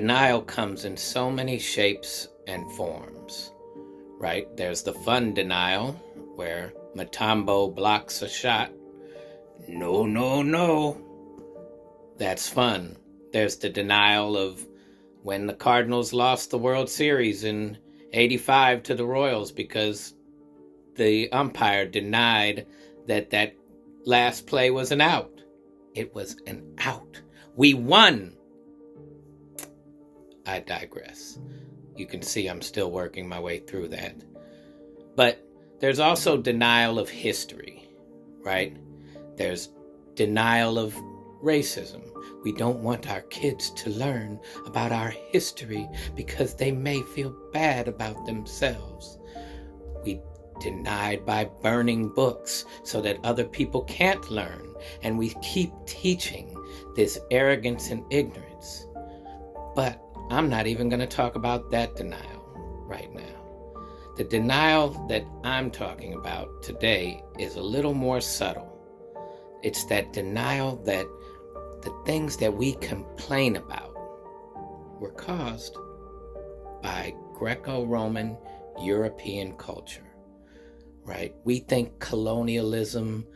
denial comes in so many shapes and forms, right? There's the fun denial, where Mutombo blocks a shot. No, no, no. That's fun. There's the denial of when the Cardinals lost the World Series in '85 to the Royals because the umpire denied that last play was an out. It was an out. We won. I digress. You can see I'm still working my way through that. But there's also denial of history, right? There's denial of racism. We don't want our kids to learn about our history because they may feel bad about themselves. We denied by burning books so that other people can't learn, and we keep teaching this arrogance and ignorance. But I'm not even going to talk about that denial right now. The denial that I'm talking about today is a little more subtle. It's that denial that the things that we complain about were caused by Greco Roman European culture, right? We think colonialism,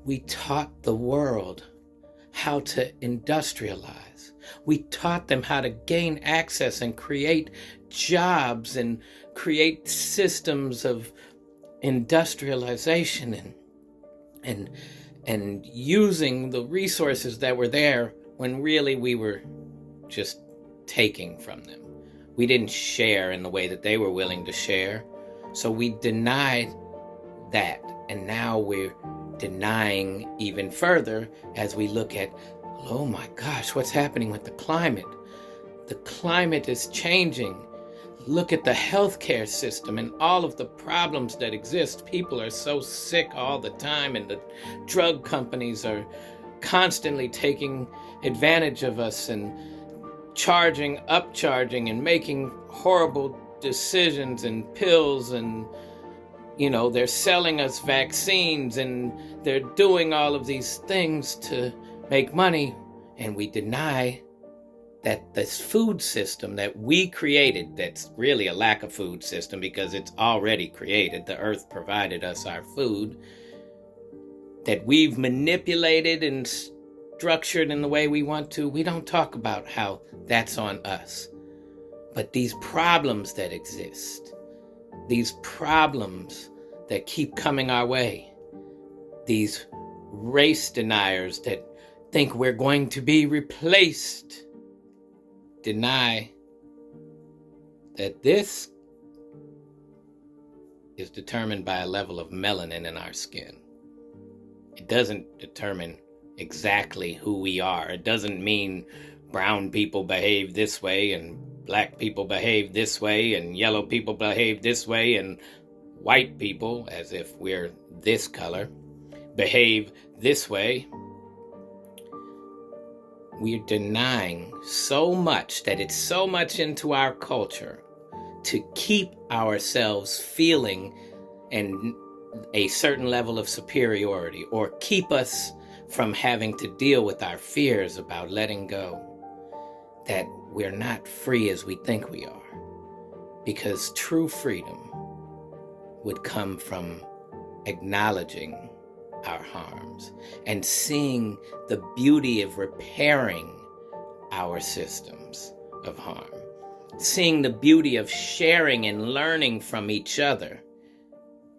we taught the world how to industrialize. We taught them how to gain access and create jobs and create systems of industrialization and using the resources that were there when really we were just taking from them. We didn't share in the way that they were willing to share. So we denied that. And now we're denying even further as we look at, oh my gosh, what's happening with the climate? The climate is changing. Look at the healthcare system and all of the problems that exist. People are so sick all the time, and the drug companies are constantly taking advantage of us and upcharging and making horrible decisions and pills, and they're selling us vaccines and they're doing all of these things to make money, and we deny that this food system that we created, that's really a lack of food system because it's already created, the earth provided us our food, that we've manipulated and structured in the way we want to. We don't talk about how that's on us. But these problems that exist, these problems that keep coming our way, these race deniers that think we're going to be replaced, deny that this is determined by a level of melanin in our skin. It doesn't determine exactly who we are. It doesn't mean brown people behave this way and black people behave this way and yellow people behave this way and white people, as if we're this color, behave this way. We're denying so much that it's so much into our culture to keep ourselves feeling a certain level of superiority, or keep us from having to deal with our fears about letting go, that we're not free as we think we are. Because true freedom would come from acknowledging our harms and seeing the beauty of repairing our systems of harm, seeing the beauty of sharing and learning from each other,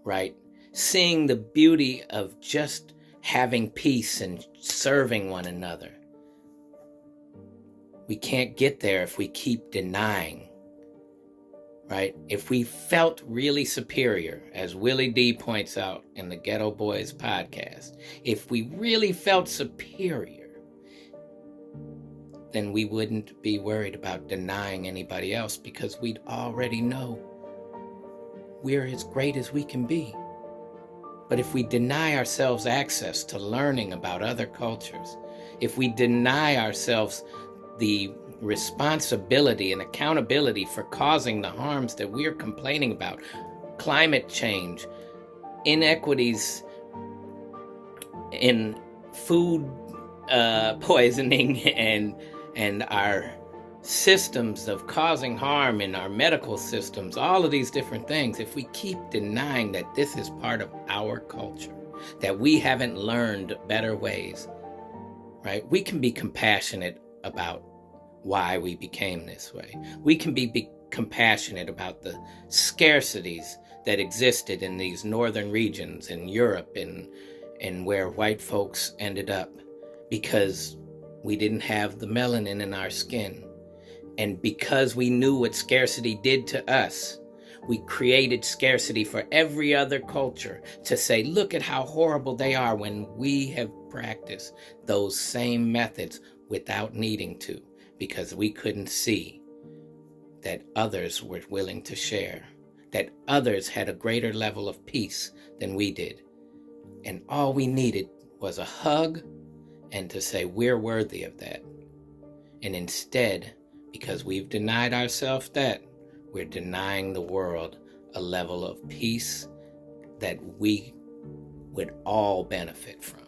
right? Seeing the beauty of just having peace and serving one another. We can't get there if we keep denying, right? If we felt really superior, as Willie D points out in the Ghetto Boys podcast, if we really felt superior, then we wouldn't be worried about denying anybody else, because we'd already know we're as great as we can be. But if we deny ourselves access to learning about other cultures, if we deny ourselves the responsibility and accountability for causing the harms that we're complaining about, climate change, inequities in food poisoning, and our systems of causing harm in our medical systems, all of these different things, if we keep denying that this is part of our culture, that we haven't learned better ways, right? We can be compassionate about why we became this way. We can be compassionate about the scarcities that existed in these northern regions in Europe and where white folks ended up because we didn't have the melanin in our skin. And because we knew what scarcity did to us, we created scarcity for every other culture to say, look at how horrible they are, when we have practiced those same methods without needing to, because we couldn't see that others were willing to share, that others had a greater level of peace than we did. And all we needed was a hug and to say, we're worthy of that. And instead, because we've denied ourselves that, we're denying the world a level of peace that we would all benefit from.